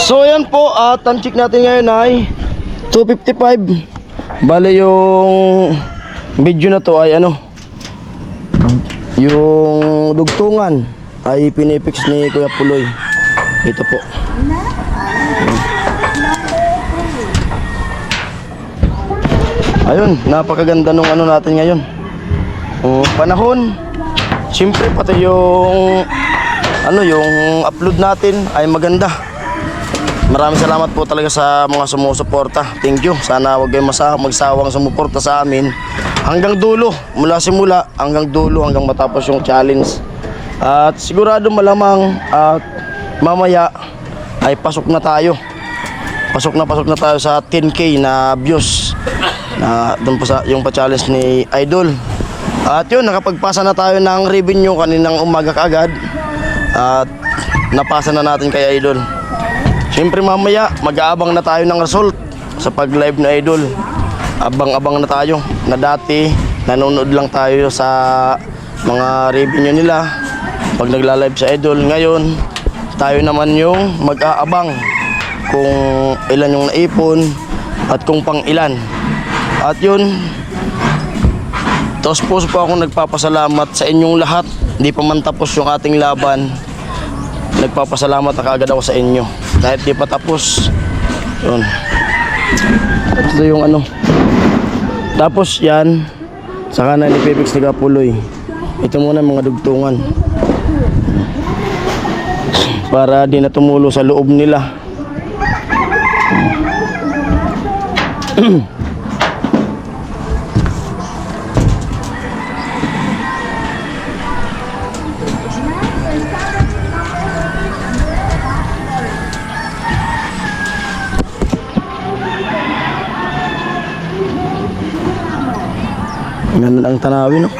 So yan po, time check natin ngayon ay 2:55. Bale yung video na to ay ano, yung dugtungan ay pinipix ni Kuya Poloy. Ito po. Ayun, napakaganda nung ano natin ngayon. Panahon. Siyempre pati yung ano, yung upload natin ay maganda. Maraming salamat po talaga sa mga sumusuporta. Thank you. Sana huwag kayong magsawang sumuporta sa amin hanggang dulo, mula simula hanggang dulo, hanggang matapos yung challenge. At sigurado malamang at mamaya ay pasok na tayo. Pasok na tayo sa 10K na views na doon po sa yung pa-challenge ni Idol. At yun, nakapagpasa na tayo ng revenue kaninang umaga kaagad. At napasa na natin kay Idol. Siyempre mamaya mag-aabang na tayo ng result sa pag-live na Idol. Abang-abang na tayo na dati nanonood lang tayo sa mga revenue nila pag nagla-live sa Idol. Ngayon tayo naman yung mag-aabang kung ilan yung naipon at kung pang ilan. At yun, tapos po akong nagpapasalamat sa inyong lahat. Hindi pa man tapos yung ating laban, nagpapasalamat na kaagad ako sa inyo. Kahit di pa tapos, yun. Ito yung ano. Tapos yan, saka na ipipix ni Kuya Poloy. Ito muna mga dugtungan. Para di na tumulo sa loob nila. Ganun ang tanawin, no?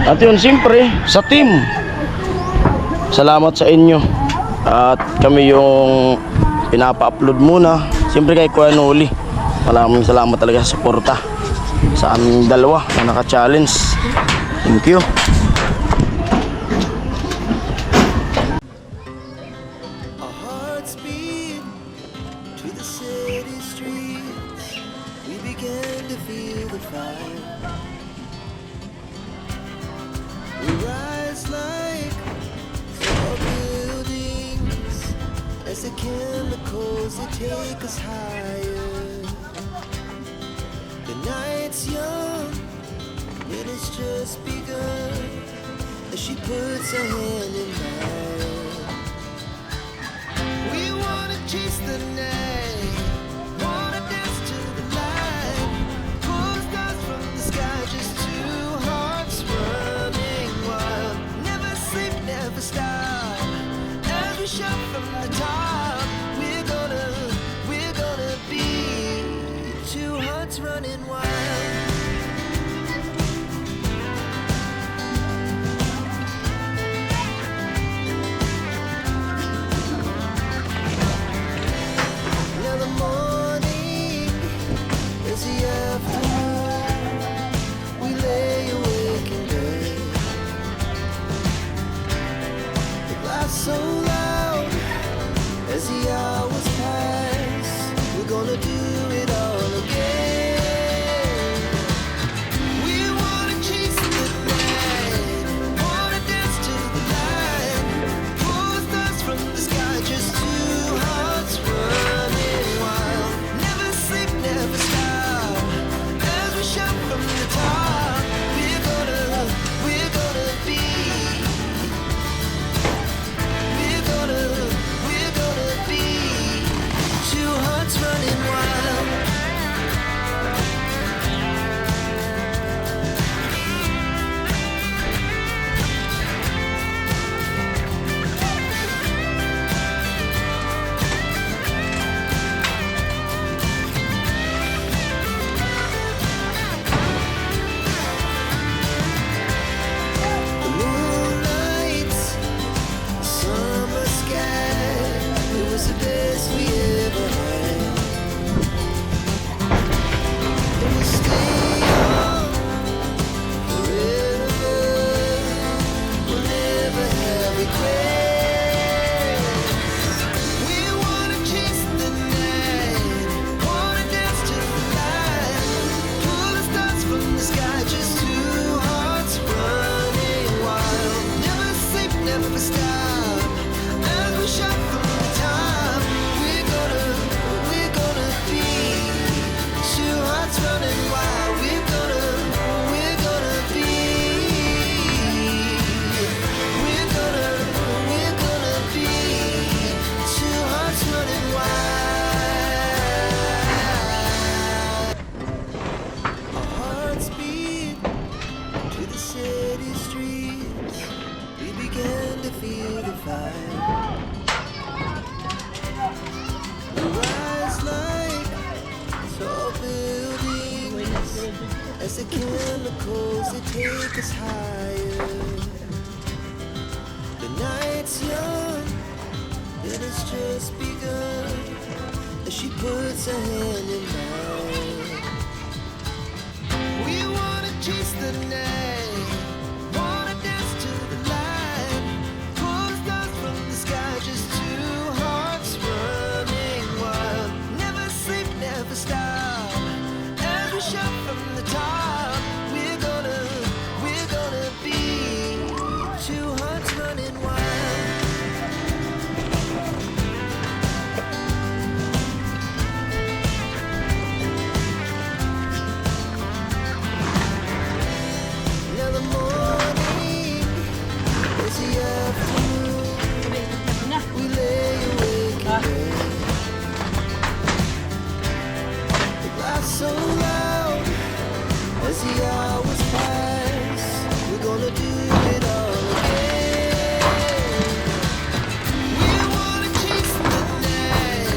At yun, siyempre, sa team, salamat sa inyo. At kami yung pinapa-upload muna. Siyempre kay Kuya Noli, maraming salamat talaga sa suporta sa aming dalawa na naka-challenge. Thank you. The chemicals that take us higher. The night's young, and it's just begun. As she puts her hand in mine, we wanna chase the night, wanna dance to the light, pull stars from the sky, just two hearts running wild. Never sleep, never stop, as we shout from the top. Running wild. chemicals that take us higher. The night's young, and it's just begun. As she puts her hand in mine, we wanna chase the night, wanna dance to the light, pull stars from the sky, just two hearts running wild. Never sleep, never stop, as we shout from the top. We're gonna be two hearts running wild. Now the morning is the afternoon. We lay awake in bed. The laughs so loud as the hours pass. We're gonna do it all again. We wanna chase the night,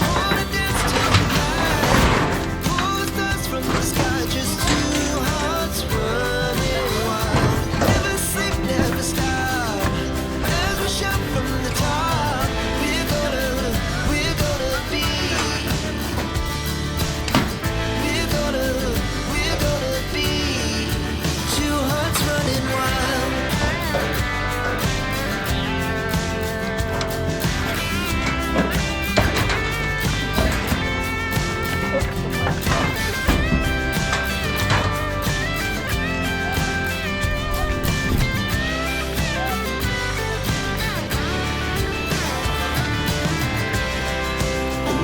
wanna dance to the light, pull stars from the sky, just two hearts running wild. Never sleep, never stop, as we shout from the top. We're gonna be, we're gonna be two hearts running wild.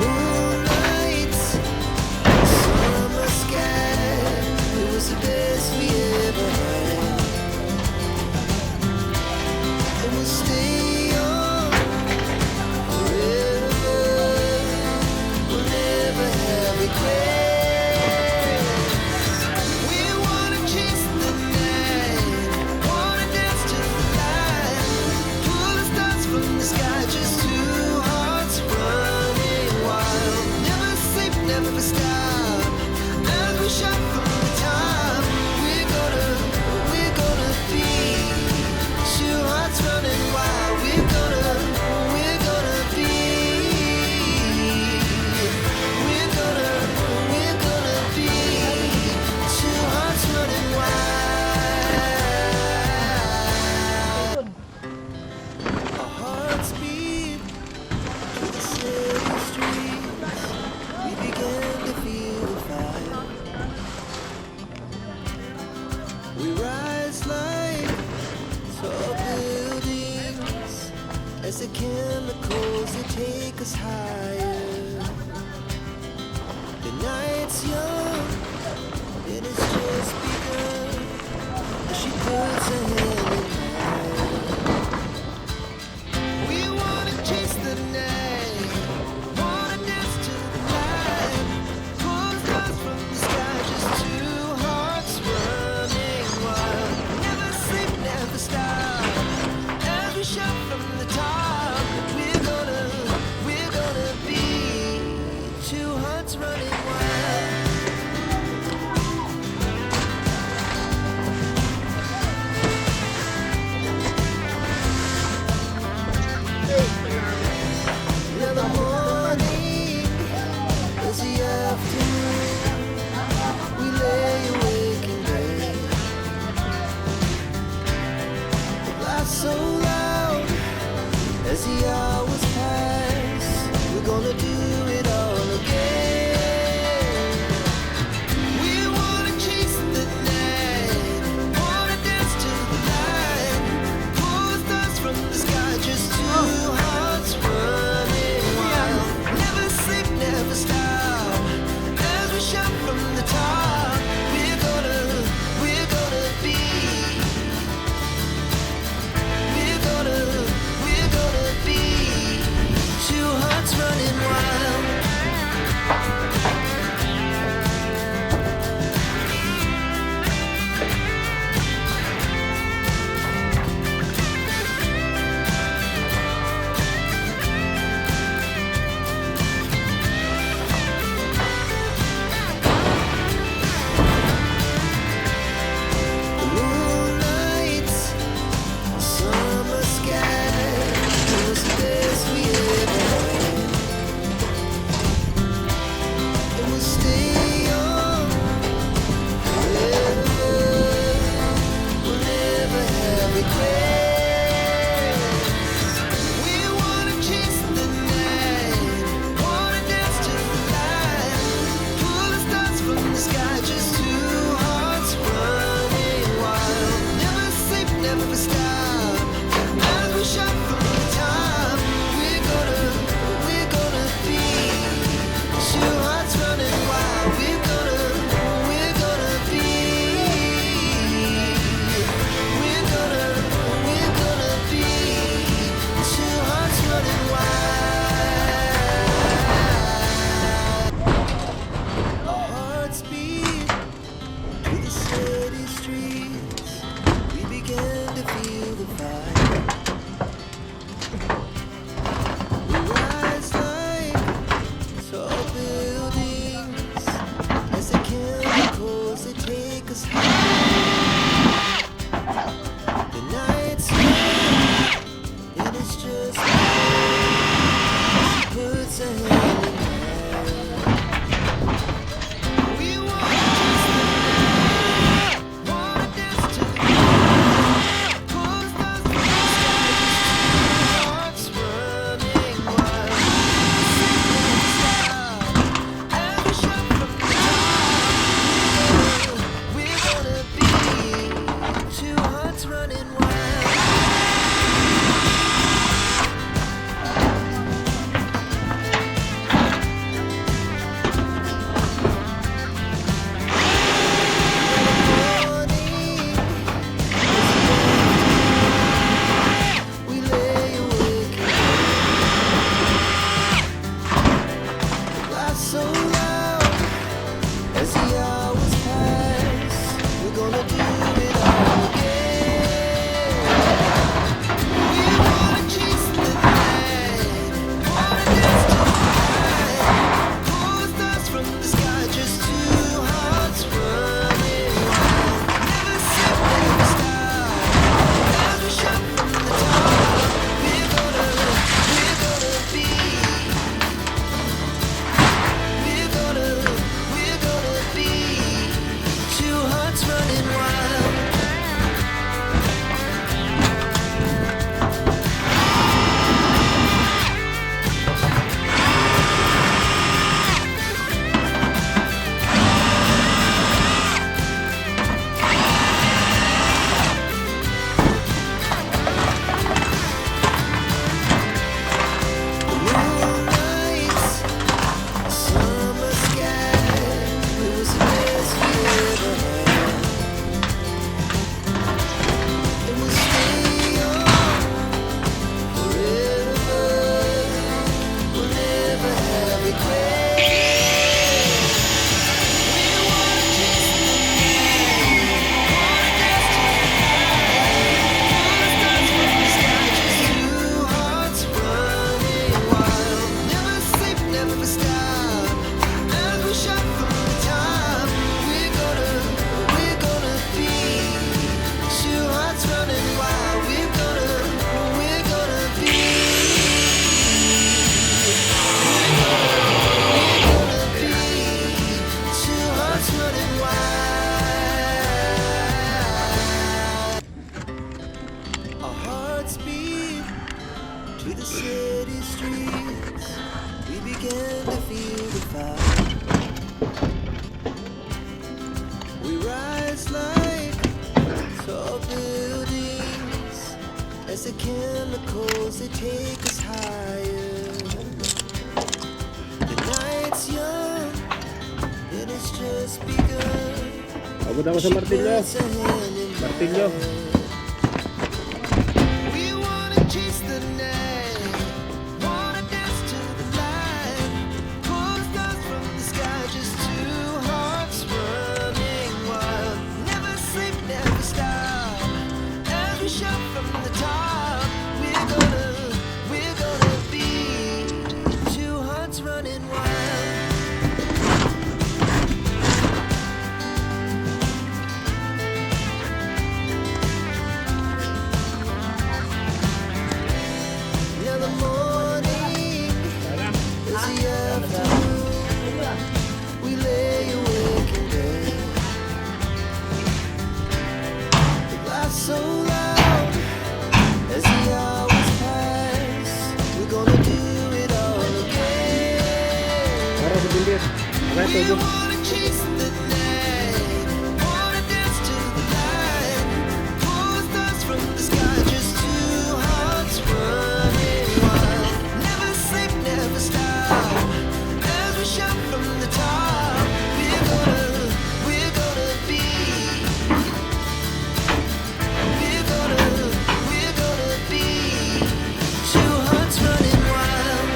Moonlight, summer sky, it was the best we ever had. And we'll stay on forever. We'll never have regrets. We wanna chase the night, wanna dance to the light, pull the stars from the sky, just two hearts running wild. Never sleep, never stop, as we shout from the top. We're gonna be two hearts running wild. We're gonna be, we're gonna be two hearts running wild. Our hearts beat to the city streets. We began to feel the fire. We rise like tall buildings as the chemicals that take us higher. The night's young, and it's just begun. As she puts her hand in mine, we wanna chase the night, wanna dance to the light, pull stars from the sky, just two hearts running wild. Never sleep, never stop, as we shout from the top. We're gonna be two hearts running wild. As the chemicals they take us higher. The night's young, and it's just begun. Abot ako sa martilyo. Martilyo. We wanna chase the night, wanna dance to the light, pull stars from the sky, just two hearts running wild. Never sleep, never stop, as we shout from the top. We're gonna be two hearts running wild. Now the morning is the afternoon. We lay awake in bed. The laughs so loud as the hours pass. We're gonna do it all again. Para sa bimbir. Okay, We tubo. wanna chase the night, wanna dance to the light, pull stars from the sky, just two hearts running wild. Never sleep, never stop, as we shout from the top. We're gonna be, we're gonna be two hearts running wild.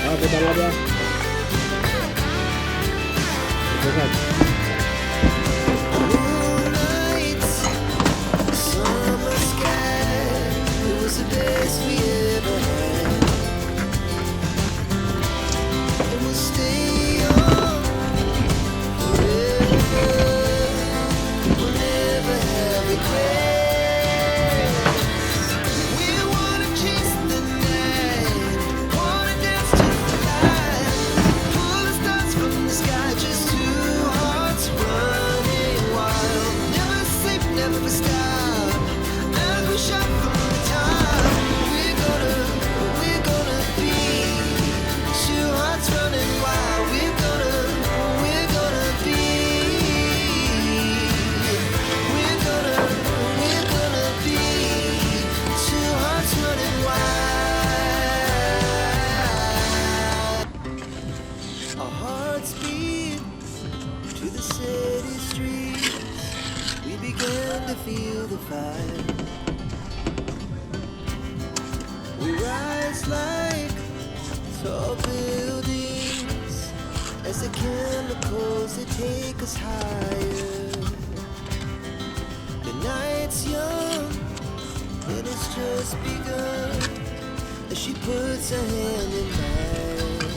Ah, kita nga ba? Bukas. Moonlights, summer sky, it was the best we ever had. And we'll stay on forever. We'll never have regrets. We wanna chase the night, wanna dance to the light, pull the stars from the sky, just two hearts running wild. Never sleep, never stop, as we shout from the top. We're gonna be two hearts running wild. We're gonna be, we're gonna be two hearts running wild. Our hearts beat to the city streets. We began to feel the fire. We rise like tall buildings as the chemicals they take us higher. The night's young and it's just begun as she puts her hand in mine.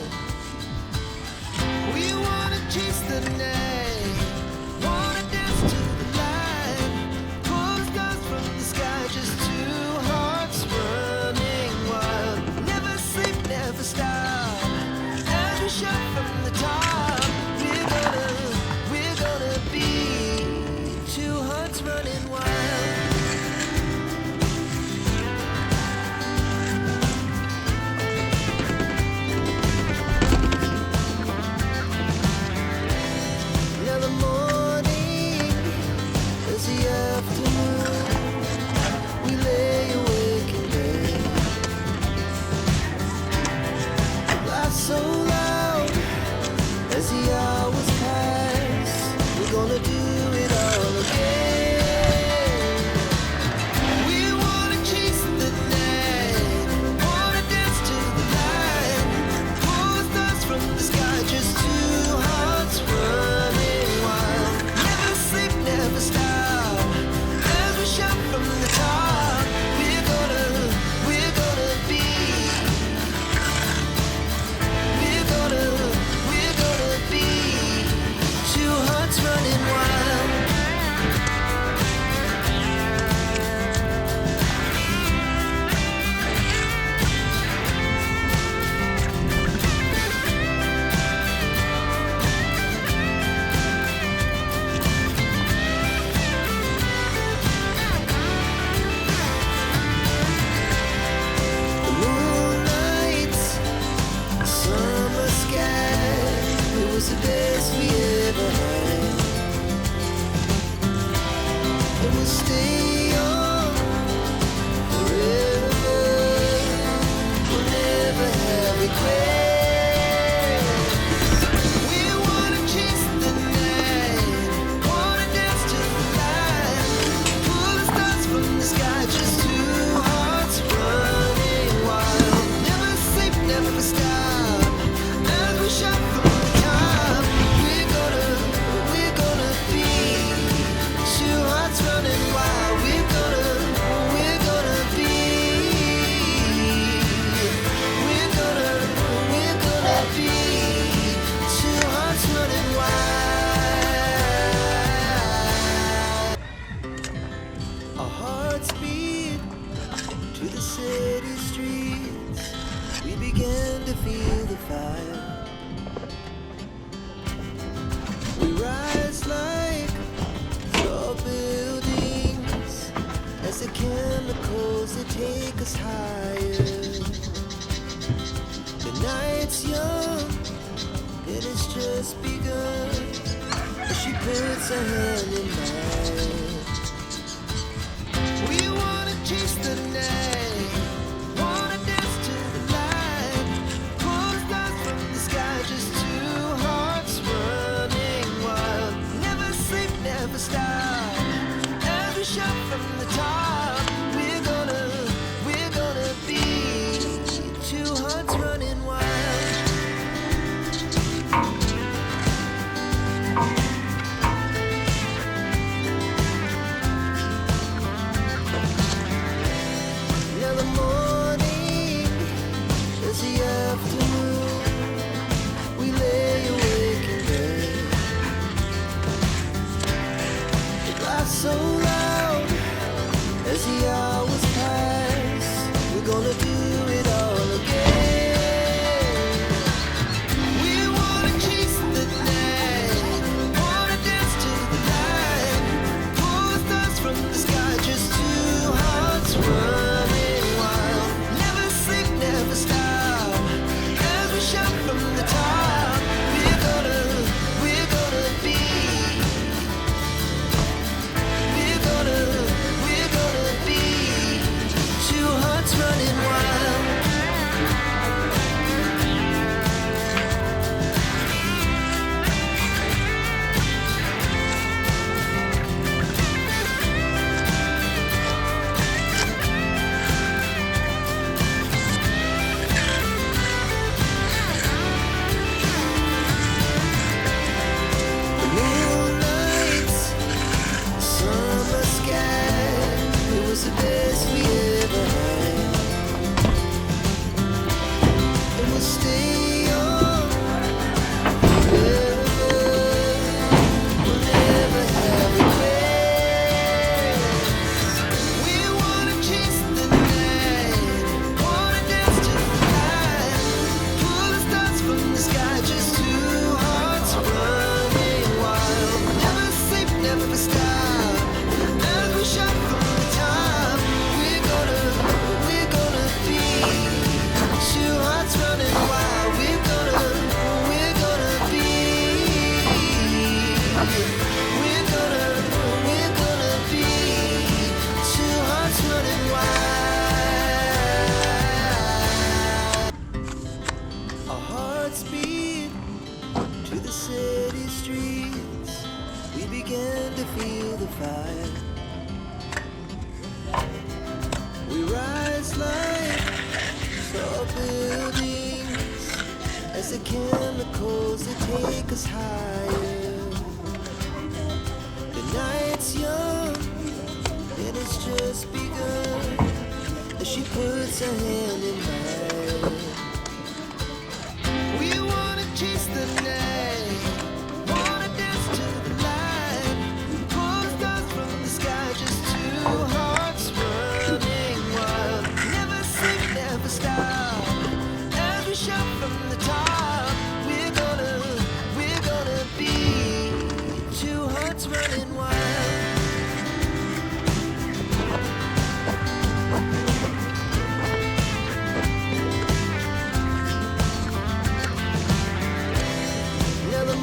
We wanna chase the night, wanna dance to the light, pull stars from the sky, just two hearts running wild. Never sleep, never stop, as we shout from the top. We're gonna be two hearts running wild. Now the morning is the afternoon. We lay awake in bed. The laughs so loud as the hours pass. We're gonna do it all again. We wanna chase the night, wanna dance to the light, pull stars from the sky, just two hearts running wild. Never sleep, never stop, as we shout from the top. We're gonna be, was the best we ever had. And we'll stay on forever. We'll never have regrets. We wanna chase the night, wanna dance to the light, pull the stars from the sky, just two hearts running wild. Never sleep, never stop, as we shout from the top. We're gonna be two hearts running wild. We're gonna be. We're gonna be two hearts running wild. Our hearts beat to the city streets. We began to feel the fire. We rise like tall buildings as the chemicals they take us higher. The night's young, it has just begun. As she puts her hand in mine. We wanna chase the night, wanna dance to the light, pull the stars from the sky, just two hearts running wild. Never sleep, never stop, as we shout from the top. We're gonna be two hearts running wild. Now the morning is the afternoon. We lay awake in bed. It laughs so loud as the hours pass. We're gonna do it all again. We wanna chase the night, wanna dance to the light, pull the stars from the sky, just two hearts running wild. Never sleep, never stop, as we shout from the top. We're gonna be. We're gonna be two hearts running wild. The moonlights, summer sky, it was the best we ever had. And we'll stay on forever. We'll never have regrets. We wanna chase the night, wanna dance to the light, pull the stars from the sky, just two hearts running wild. Never sleep, never stop, as we shout from the top. We're gonna be two hearts running wild. We're gonna be. We're gonna be two hearts running wild. Our hearts beat to the city streets. We began to feel the fire. We rise like tall buildings as the chemicals they take us higher. The night's young, it has just begun. As she puts her hand in mine. We wanna chase the night, wanna dance to the light, pull the stars from the sky, just two hearts running wild. Never sleep, never stop, as we shout from the top. We're gonna be two hearts running wild. Now the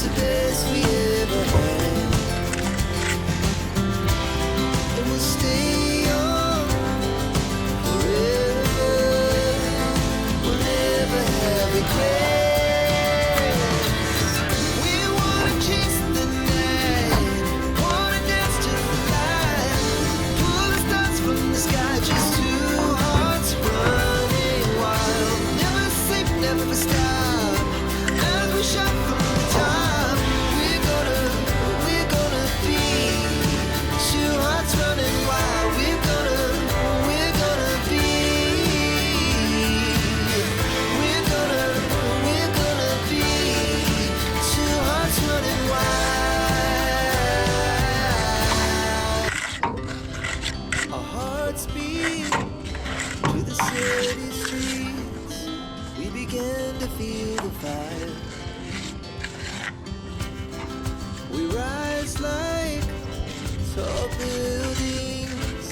the best we ever had. And we'll stay young forever. We'll never have regrets. We wanna chase the night, wanna dance to the light, pull the stars from the sky, just two hearts running wild. Never sleep, never stop, as we shout from the top. We're gonna be two hearts running wild. We're gonna be. We're gonna be two hearts running wild. Our hearts beat to the city streets. We began to feel the fire. We rise like tall buildings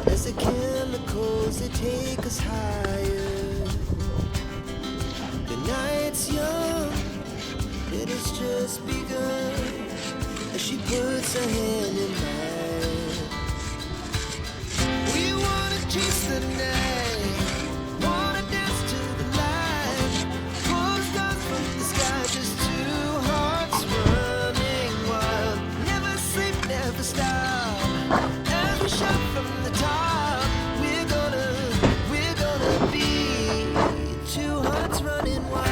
as the chemicals they take us higher. The night's young, it has just begun as she puts her hand in mine. We wanna chase the night, wanna dance to the light, pull the stars from the sky, just two hearts running wild. Never sleep, never stop, as we shout from the top. We're gonna be two hearts running wild.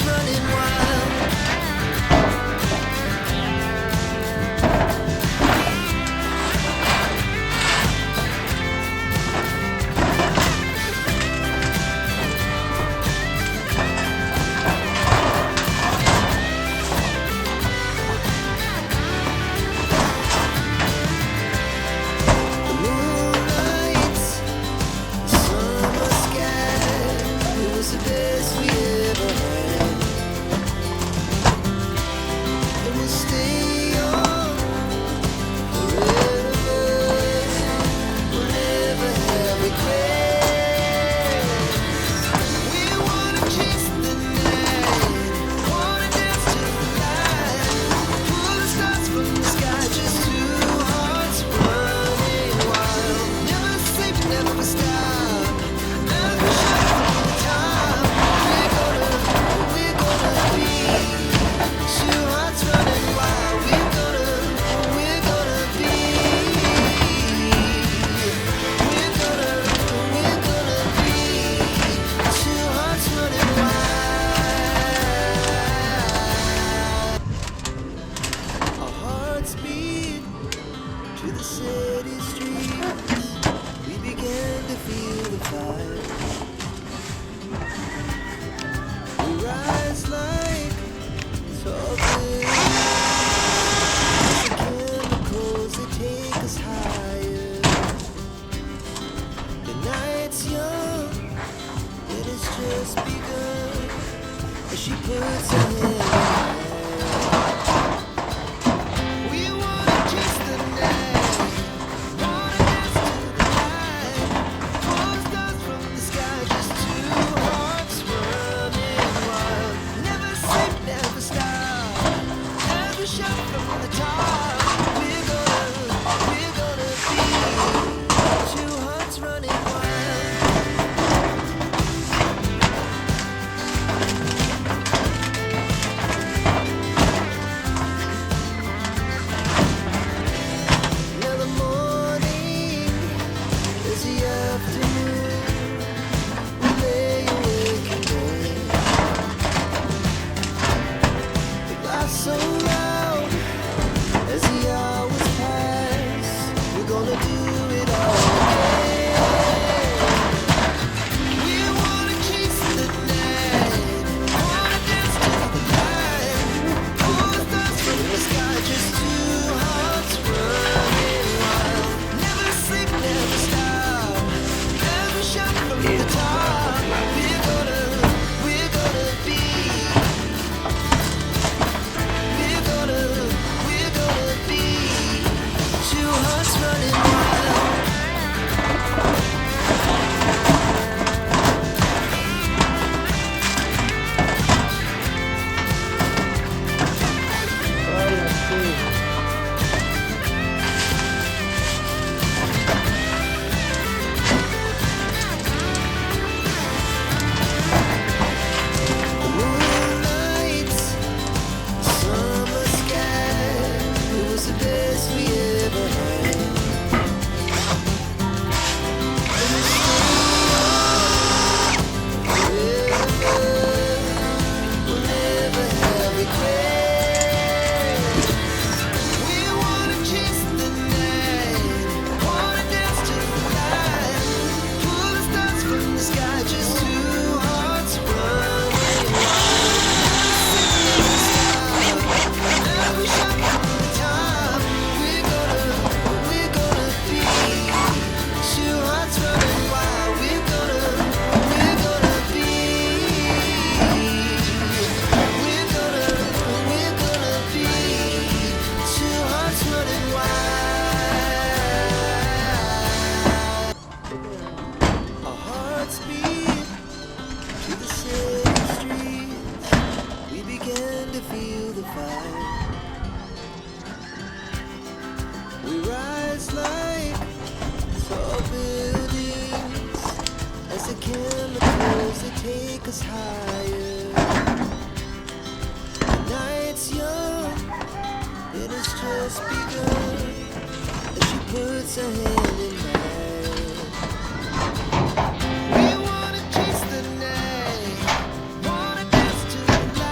running wild. The moonlight, summer sky, it was the best we ever had. And we'll stay on forever. We'll never have regrets. We wanna chase the night, wanna dance to the light, pull the stars from the sky, just two hearts running wild. Never sleep, never stop, never shut from the top. We're gonna be two hearts running wild. We're gonna be. We're gonna be two hearts running wild. Our hearts beat to the city streets. We began to feel the fire. We rise like tall buildings. The chemicals, they take us higher. The night's young, it has just begun. As she puts her hand in mine. We wanna chase the night, wanna dance to the light, pull stars from the sky, just two hearts running wild. Never sleep, never stop, never shut from the top. We're gonna be two hearts running wild. Now the morning is the afternoon. We lay awake in bed. The laughs so loud as the hours pass. We're gonna do it all again. We wanna chase the night, wanna dance to the light, pull the stars from the sky, just two hearts running wild. Never sleep, never stop, never shut from the top. We're gonna be. We're gonna be two hearts running wild. The moonlight, summer sky, it was the best we ever had. And we'll stay on forever. We'll never have regrets. We wanna chase the night, wanna dance to the light, pull the stars from the sky, just two hearts running wild. Never shut from the top. We're gonna be two hearts running wild. We're gonna be. We're gonna be two hearts running wild. Our hearts beat to the city streets. We began to feel the fire. We rise like tall buildings as the chemicals, they take us higher. The night's young, it has just begun. As she puts her hand in mine. We wanna chase the night, wanna dance to the light.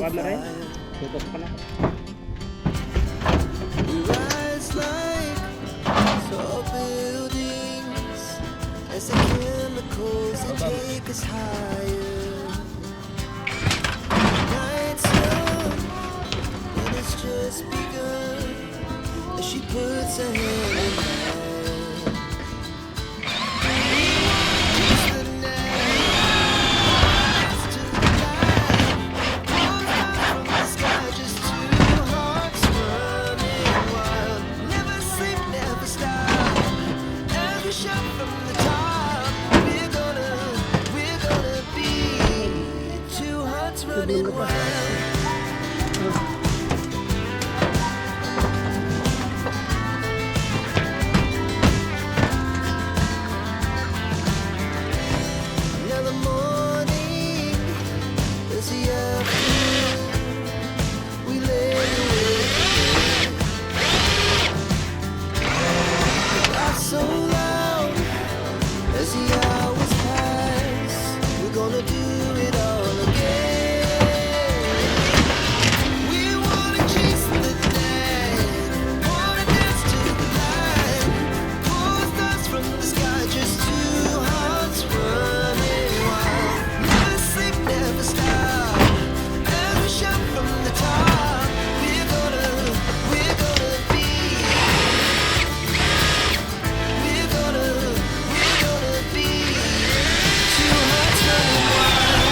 camera yan. Tutok pa na. We rise like tall buildings as the chemicals that take us higher. Night's young and it's just begun as she puts her hand in mine. Just the night, to the light, goes out from the sky, just two hearts running wild. Never sleep, never stop. As we shout from the top, we're gonna be two hearts running wild. Now the morning is the afternoon. We lay awake, laugh so loud as the hours pass. We're gonna do it all again. We wanna chase the night, wanna dance to the light. Pull stars from the sky, just two hearts running wild. Never sleep, never stop. As we shout from the top, we're gonna be, we're gonna be two hearts running wild.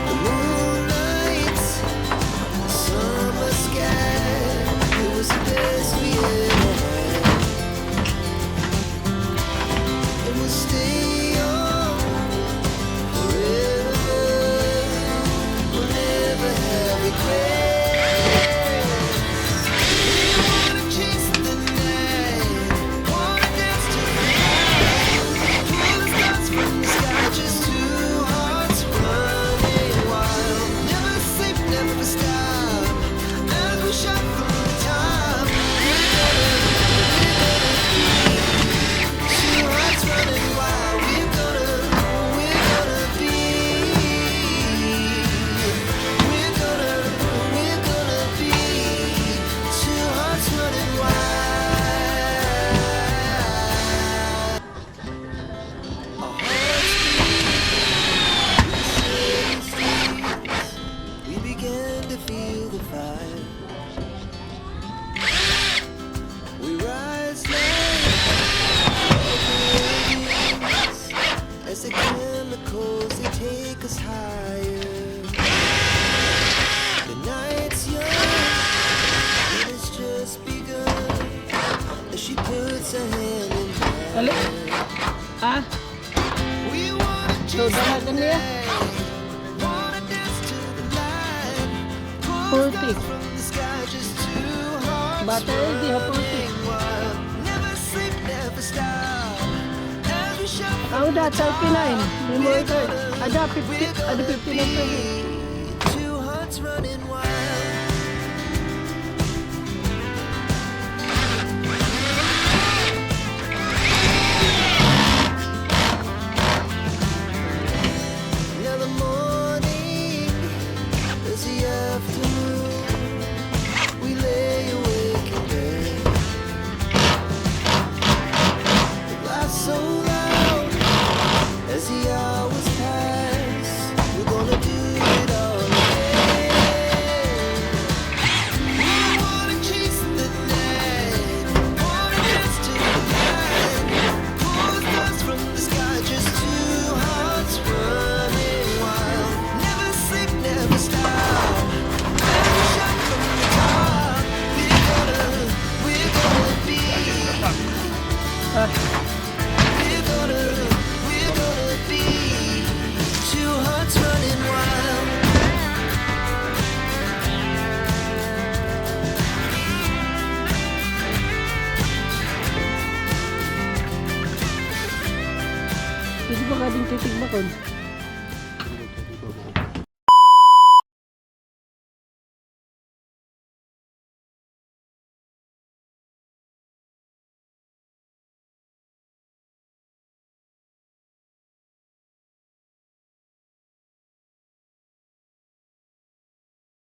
The moonlight, summer sky, it was the best we ever had. And we'll stay on forever. We'll never have regrets. We wanna chase the night, wanna dance to the light. Pull the stars from the sky, just two hearts running wild. Never sleep, never stop. As we shout from the top, we're gonna be two hearts running wild. We're gonna be, we're gonna be two hearts running wild. Our hearts beat, we began to feel the fire. We rise like buildings as the chemicals they take us higher. The night's young and it's just begun as she puts her hand in Ali? mine. Ah, We wanna so chase the dalagan niya. night, wanna dance to the light. Pull 40. stars from the sky, just two hearts Bata eh, di ha 40. running wild. Never sleep, never stop. As we shout from Ako da, the top, 39. May mo ito. Ada, we're 50. Ada, gonna 50 lang pwede. be two hearts running wild. Now the morning is the afternoon. We lay awake in bed. Laugh so loud as the hours pass. We're gonna do it all again. We wanna chase the night, wanna dance to the light. Pull stars from the sky, just two hearts running wild. Never sleep, never stop. As we shout from the top, we're gonna be, Ah, we're gonna be two hearts running wild. pwedeng titigmakon.